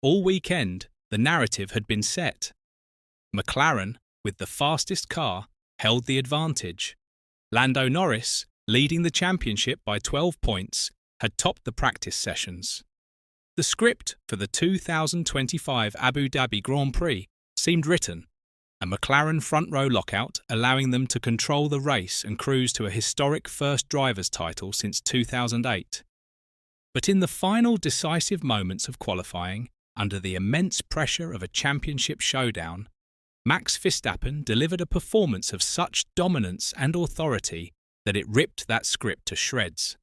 All weekend, the narrative had been set. McLaren, with the fastest car, held the advantage. Lando Norris, leading the championship by 12 points, had topped the practice sessions. The script for the 2025 Abu Dhabi Grand Prix seemed written, a McLaren front-row lockout allowing them to control the race and cruise to a historic first driver's title since 2008. But in the final decisive moments of qualifying, under the immense pressure of a championship showdown, Max Verstappen delivered a performance of such dominance and authority that it ripped that script to shreds.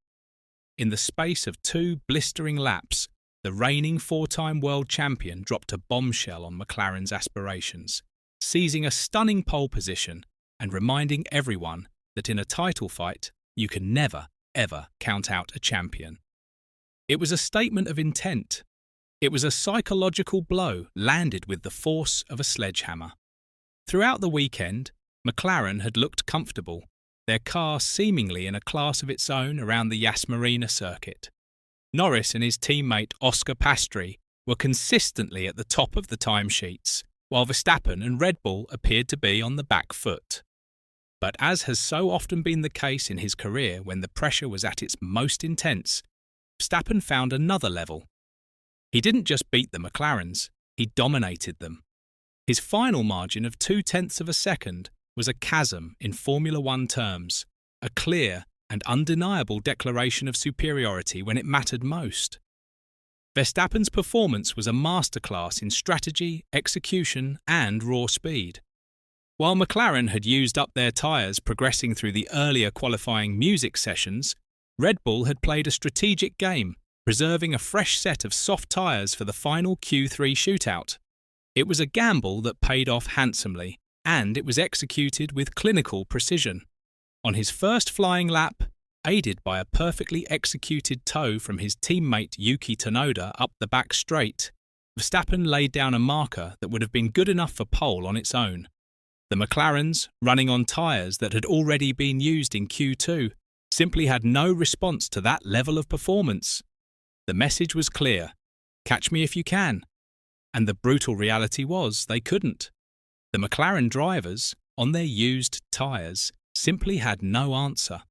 In the space of 2 blistering laps, the reigning 4-time world champion dropped a bombshell on McLaren's aspirations, seizing a stunning pole position and reminding everyone that in a title fight, you can never, ever count out a champion. It was a statement of intent. It was a psychological blow landed with the force of a sledgehammer. Throughout the weekend, McLaren had looked comfortable, their car seemingly in a class of its own around the Yas Marina circuit. Norris and his teammate Oscar Piastri were consistently at the top of the timesheets, while Verstappen and Red Bull appeared to be on the back foot. But as has so often been the case in his career when the pressure was at its most intense, Verstappen found another level. He didn't just beat the McLarens, he dominated them. His final margin of 0.2 of a second was a chasm in Formula One terms, a clear and undeniable declaration of superiority when it mattered most. Verstappen's performance was a masterclass in strategy, execution, and raw speed. While McLaren had used up their tyres progressing through the earlier qualifying music sessions, Red Bull had played a strategic game, preserving a fresh set of soft tyres for the final Q3 shootout. It was a gamble that paid off handsomely, and it was executed with clinical precision. On his first flying lap, aided by a perfectly executed tow from his teammate Yuki Tsunoda up the back straight, Verstappen laid down a marker that would have been good enough for pole on its own. The McLarens, running on tyres that had already been used in Q2, simply had no response to that level of performance. The message was clear: catch me if you can. And the brutal reality was they couldn't. The McLaren drivers, on their used tyres, simply had no answer.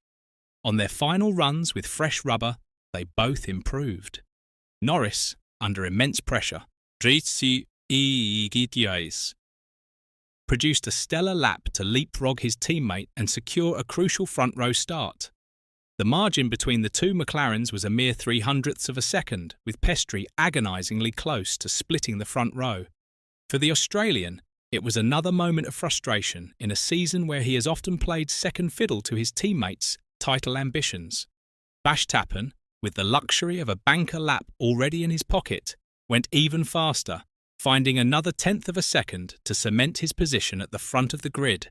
On their final runs with fresh rubber, they both improved. Norris, under immense pressure, produced a stellar lap to leapfrog his teammate and secure a crucial front-row start. The margin between the two McLarens was a mere 0.03 of a second, with Piastri agonisingly close to splitting the front row. For the Australian, it was another moment of frustration in a season where he has often played second fiddle to his teammates' title ambitions. Verstappen, with the luxury of a banker lap already in his pocket, went even faster, finding another 0.1 of a second to cement his position at the front of the grid.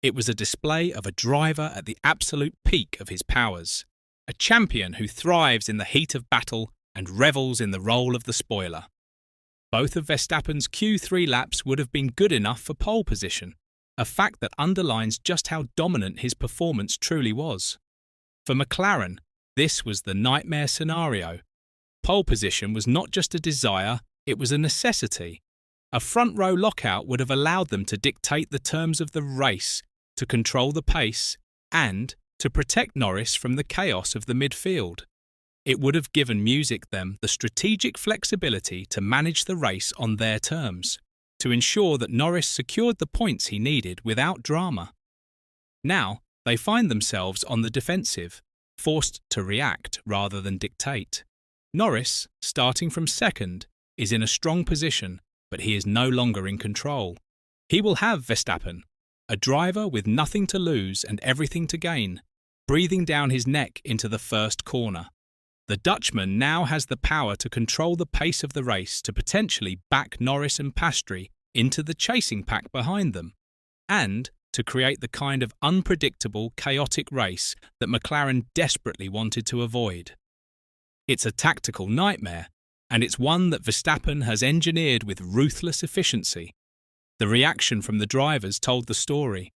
It was a display of a driver at the absolute peak of his powers, a champion who thrives in the heat of battle and revels in the role of the spoiler. Both of Verstappen's Q3 laps would have been good enough for pole position, a fact that underlines just how dominant his performance truly was. For McLaren, this was the nightmare scenario. Pole position was not just a desire, it was a necessity. A front-row lockout would have allowed them to dictate the terms of the race, to control the pace, and to protect Norris from the chaos of the midfield. It would have given them the strategic flexibility to manage the race on their terms, to ensure that Norris secured the points he needed without drama. Now, they find themselves on the defensive, forced to react rather than dictate. Norris, starting from second, is in a strong position, but he is no longer in control. He will have Verstappen, a driver with nothing to lose and everything to gain, breathing down his neck into the first corner. The Dutchman now has the power to control the pace of the race to potentially back Norris and Piastri into the chasing pack behind them, and to create the kind of unpredictable, chaotic race that McLaren desperately wanted to avoid. It's a tactical nightmare, and it's one that Verstappen has engineered with ruthless efficiency. The reaction from the drivers told the story.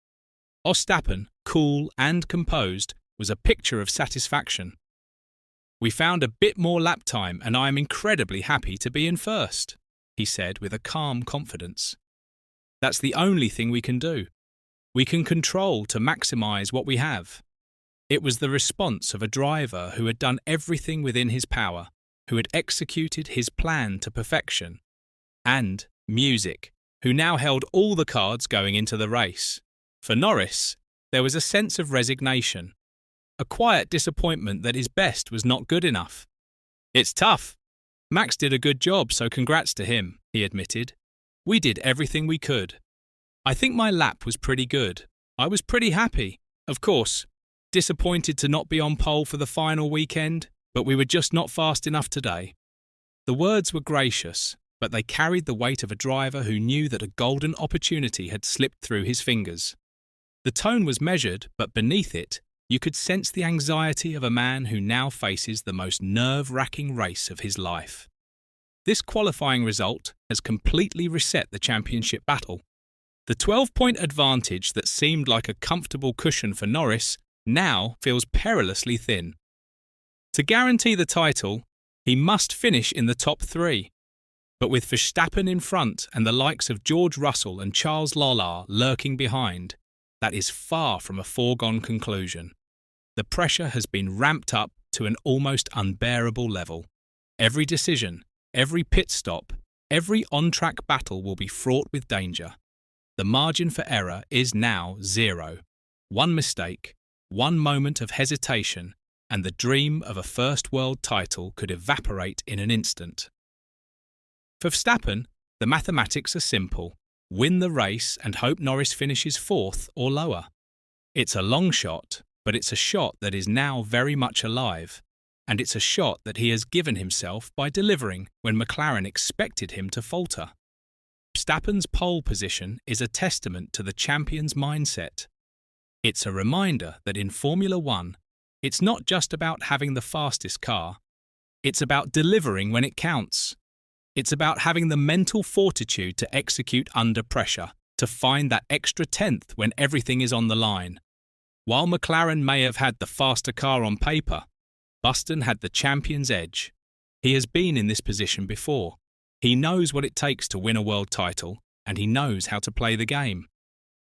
Verstappen, cool and composed, was a picture of satisfaction. "We found a bit more lap time and I am incredibly happy to be in first," he said with a calm confidence. "That's the only thing we can do. We can control to maximise what we have." It was the response of a driver who had done everything within his power, who had executed his plan to perfection, and music, who now held all the cards going into the race. For Norris, there was a sense of resignation, a quiet disappointment that his best was not good enough. "It's tough. Max did a good job, so congrats to him," he admitted. "We did everything we could. I think my lap was pretty good. I was pretty happy. Of course, disappointed to not be on pole for the final weekend, but we were just not fast enough today." The words were gracious, but they carried the weight of a driver who knew that a golden opportunity had slipped through his fingers. The tone was measured, but beneath it, you could sense the anxiety of a man who now faces the most nerve-wracking race of his life. This qualifying result has completely reset the championship battle. The 12-point advantage that seemed like a comfortable cushion for Norris now feels perilously thin. To guarantee the title, he must finish in the top three. But with Verstappen in front and the likes of George Russell and Charles Leclerc lurking behind, that is far from a foregone conclusion. The pressure has been ramped up to an almost unbearable level. Every decision, every pit stop, every on-track battle will be fraught with danger. The margin for error is now 0. One mistake, one moment of hesitation, and the dream of a first world title could evaporate in an instant. For Verstappen, the mathematics are simple. Win the race and hope Norris finishes fourth or lower. It's a long shot, but it's a shot that is now very much alive, and it's a shot that he has given himself by delivering when McLaren expected him to falter. Verstappen's pole position is a testament to the champion's mindset. It's a reminder that in Formula One, it's not just about having the fastest car, it's about delivering when it counts. It's about having the mental fortitude to execute under pressure, to find that extra tenth when everything is on the line. While McLaren may have had the faster car on paper, Verstappen had the champion's edge. He has been in this position before. He knows what it takes to win a world title, and he knows how to play the game.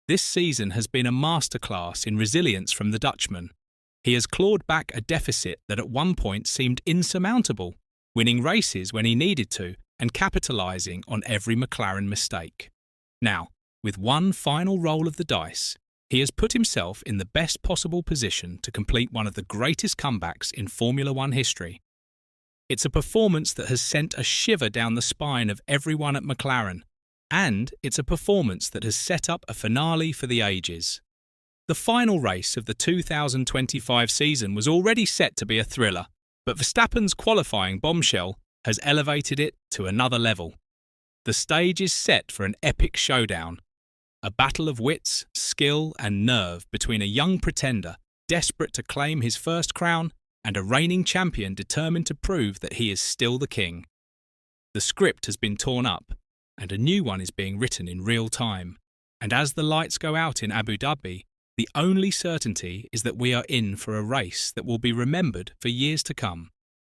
This season has been a masterclass in resilience from the Dutchman. He has clawed back a deficit that at one point seemed insurmountable, winning races when he needed to, and capitalising on every McLaren mistake. Now, with one final roll of the dice, he has put himself in the best possible position to complete one of the greatest comebacks in Formula One history. It's a performance that has sent a shiver down the spine of everyone at McLaren, and it's a performance that has set up a finale for the ages. The final race of the 2025 season was already set to be a thriller, but Verstappen's qualifying bombshell has elevated it to another level. The stage is set for an epic showdown, a battle of wits, skill and nerve between a young pretender desperate to claim his first crown and a reigning champion determined to prove that he is still the king. The script has been torn up, and a new one is being written in real time. And as the lights go out in Abu Dhabi, the only certainty is that we are in for a race that will be remembered for years to come.